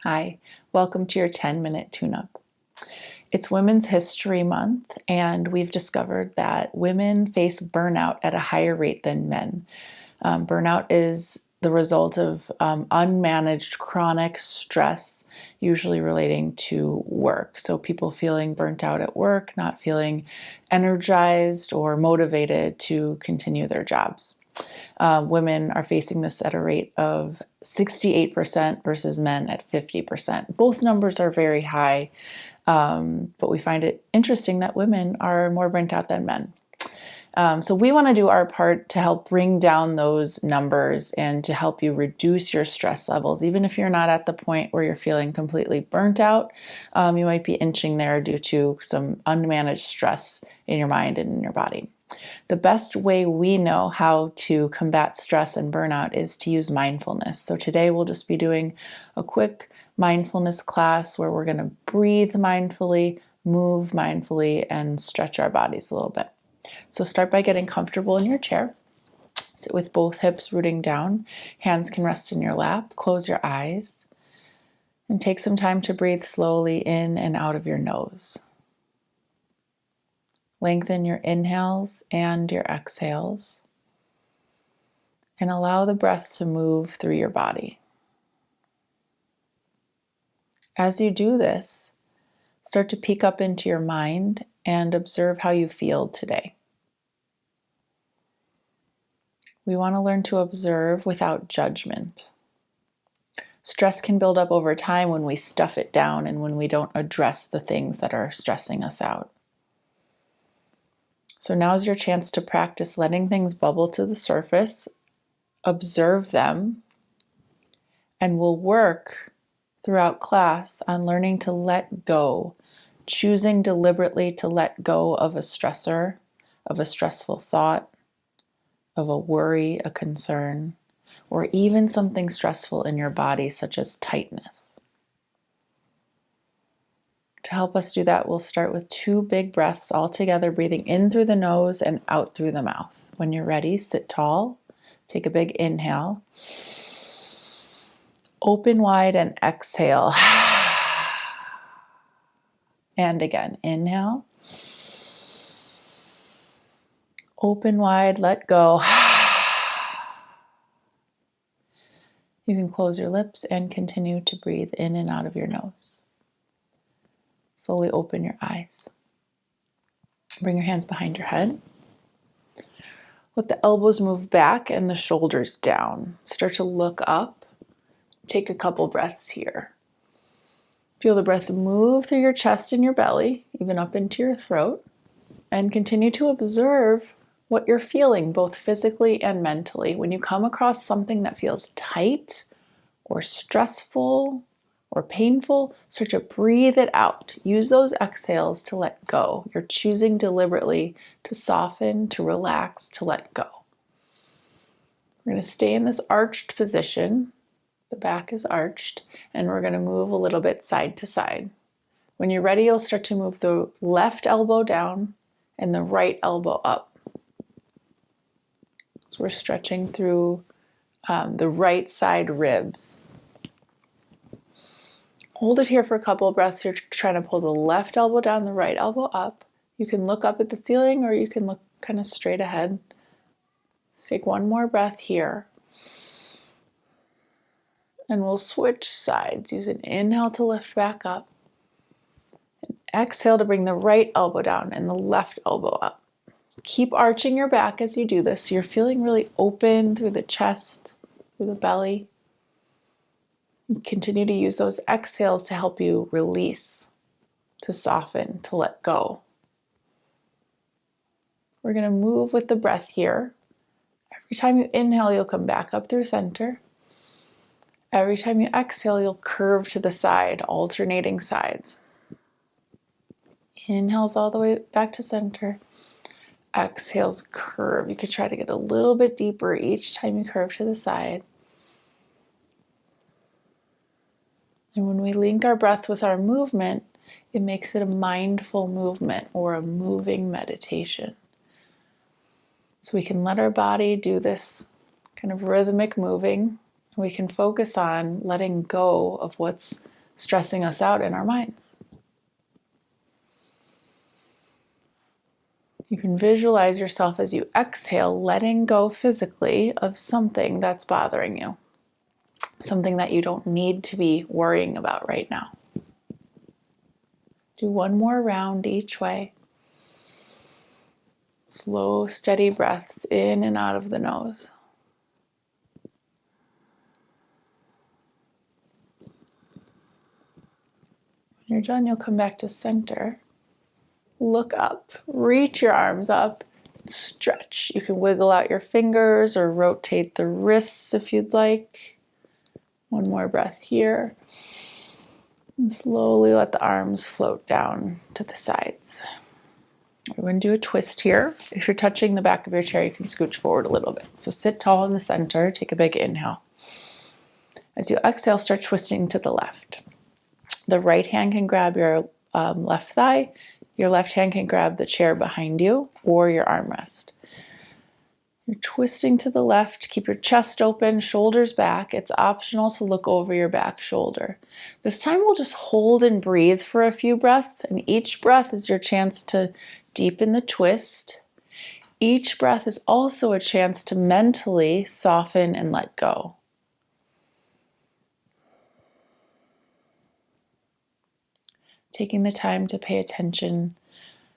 Hi, welcome to your 10-minute tune-up. It's Women's History Month, and we've discovered that women face burnout at a higher rate than men. Burnout is the result of unmanaged chronic stress, usually relating to work. So people feeling burnt out at work, not feeling energized or motivated to continue their jobs. Women are facing this at a rate of 68% versus men at 50%. Both numbers are very high, but we find it interesting that women are more burnt out than men. So we want to do our part to help bring down those numbers and to help you reduce your stress levels. Even if you're not at the point where you're feeling completely burnt out, you might be inching there due to some unmanaged stress in your mind and in your body. The best way we know how to combat stress and burnout is to use mindfulness. So today we'll just be doing a quick mindfulness class where we're going to breathe mindfully, move mindfully, and stretch our bodies a little bit. So start by getting comfortable in your chair. Sit with both hips rooting down. Hands can rest in your lap. Close your eyes and take some time to breathe slowly in and out of your nose. Lengthen your inhales and your exhales, and allow the breath to move through your body. As you do this, start to peek up into your mind and observe how you feel today. We want to learn to observe without judgment. Stress can build up over time when we stuff it down and when we don't address the things that are stressing us out. So now's your chance to practice letting things bubble to the surface, observe them, and we'll work throughout class on learning to let go, choosing deliberately to let go of a stressor, of a stressful thought, of a worry, a concern, or even something stressful in your body, such as tightness. To help us do that, we'll start with 2 big breaths all together, breathing in through the nose and out through the mouth. When you're ready, sit tall, take a big inhale, open wide and exhale. And again, inhale, open wide, let go. You can close your lips and continue to breathe in and out of your nose. Slowly open your eyes. Bring your hands behind your head. Let the elbows move back and the shoulders down. Start to look up. Take a couple breaths here. Feel the breath move through your chest and your belly, even up into your throat. And continue to observe what you're feeling, both physically and mentally. When you come across something that feels tight or stressful or painful, start to breathe it out. Use those exhales to let go. You're choosing deliberately to soften, to relax, to let go. We're going to stay in this arched position. The back is arched, and we're going to move a little bit side to side. When you're ready, you'll start to move the left elbow down and the right elbow up. So we're stretching through the right side ribs. Hold it here for a couple of breaths. You're trying to pull the left elbow down, the right elbow up. You can look up at the ceiling or you can look kind of straight ahead. Let's take one more breath here. And we'll switch sides. Use an inhale to lift back up. And exhale to bring the right elbow down and the left elbow up. Keep arching your back as you do this. So you're feeling really open through the chest, through the belly. Continue to use those exhales to help you release, to soften, to let go. We're going to move with the breath here. Every time you inhale, you'll come back up through center. Every time you exhale, you'll curve to the side, alternating sides. Inhales all the way back to center. Exhales, curve. You could try to get a little bit deeper each time you curve to the side. And when we link our breath with our movement, it makes it a mindful movement or a moving meditation. So we can let our body do this kind of rhythmic moving. And we can focus on letting go of what's stressing us out in our minds. You can visualize yourself as you exhale, letting go physically of something that's bothering you, something that you don't need to be worrying about right now. Do one more round each way. Slow, steady breaths in and out of the nose. When you're done, you'll come back to center. Look up, reach your arms up, stretch. You can wiggle out your fingers or rotate the wrists if you'd like. One more breath here. And slowly let the arms float down to the sides. We're going to do a twist here. If you're touching the back of your chair, you can scooch forward a little bit. So sit tall in the center, take a big inhale. As you exhale, start twisting to the left. The right hand can grab your left thigh. Your left hand can grab the chair behind you or your armrest. You're twisting to the left. Keep your chest open, shoulders back. It's optional to look over your back shoulder. This time we'll just hold and breathe for a few breaths, and each breath is your chance to deepen the twist. Each breath is also a chance to mentally soften and let go. Taking the time to pay attention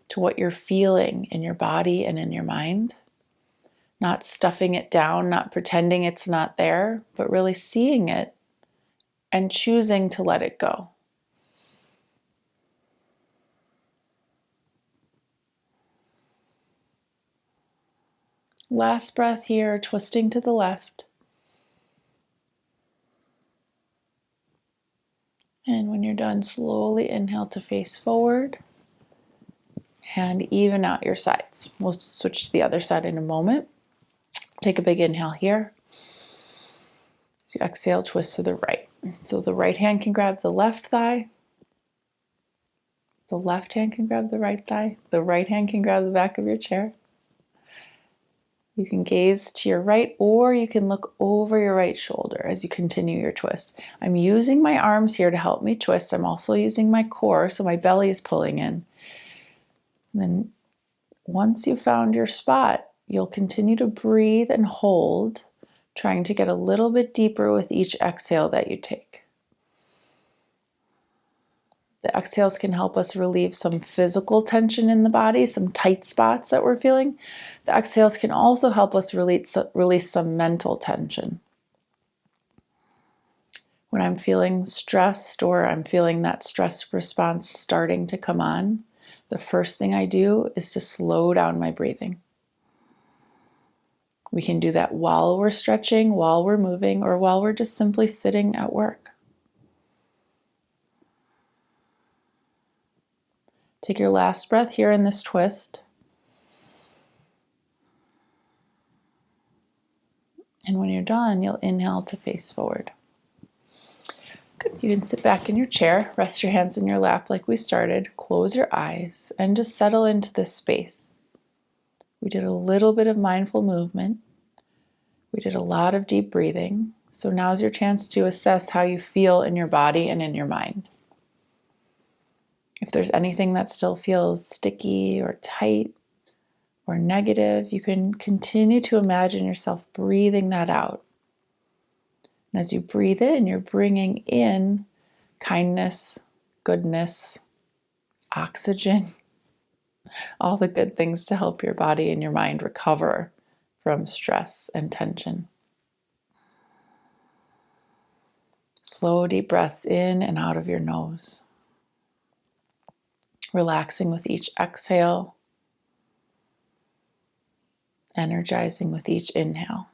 to what you're feeling in your body and in your mind. Not stuffing it down, not pretending it's not there, but really seeing it and choosing to let it go. Last breath here, twisting to the left. And when you're done, slowly inhale to face forward and even out your sides. We'll switch to the other side in a moment. Take a big inhale here. As you exhale, twist to the right. So the right hand can grab the left thigh. The left hand can grab the right thigh. The right hand can grab the back of your chair. You can gaze to your right, or you can look over your right shoulder as you continue your twist. I'm using my arms here to help me twist. I'm also using my core, so my belly is pulling in. And then once you've found your spot, you'll continue to breathe and hold, trying to get a little bit deeper with each exhale that you take. The exhales can help us relieve some physical tension in the body, some tight spots that we're feeling. The exhales can also help us release some mental tension. When I'm feeling stressed or I'm feeling that stress response starting to come on, the first thing I do is to slow down my breathing. We can do that while we're stretching, while we're moving, or while we're just simply sitting at work. Take your last breath here in this twist. And when you're done, you'll inhale to face forward. Good. You can sit back in your chair, rest your hands in your lap like we started, close your eyes, and just settle into this space. We did a little bit of mindful movement. We did a lot of deep breathing. So now's your chance to assess how you feel in your body and in your mind. If there's anything that still feels sticky or tight or negative, you can continue to imagine yourself breathing that out. And as you breathe in, you're bringing in kindness, goodness, oxygen, all the good things to help your body and your mind recover from stress and tension. Slow, deep breaths in and out of your nose. Relaxing with each exhale, energizing with each inhale.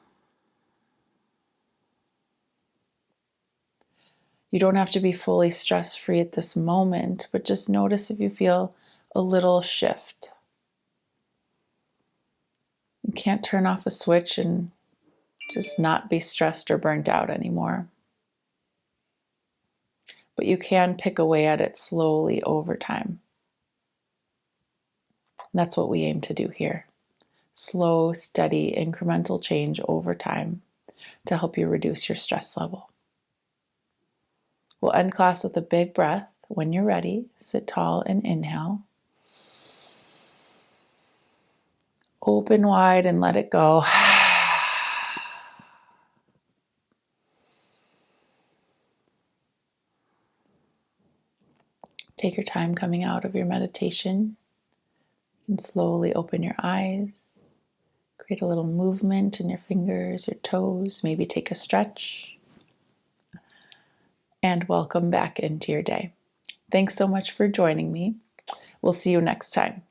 You don't have to be fully stress-free at this moment, but just notice if you feel a little shift. You can't turn off a switch and just not be stressed or burnt out anymore. But you can pick away at it slowly over time. That's what we aim to do here. Slow, steady, incremental change over time to help you reduce your stress level. We'll end class with a big breath. When you're ready, sit tall and inhale. Open wide and let it go. Take your time coming out of your meditation. You can slowly open your eyes. Create a little movement in your fingers, your toes. Maybe take a stretch. And welcome back into your day. Thanks so much for joining me. We'll see you next time.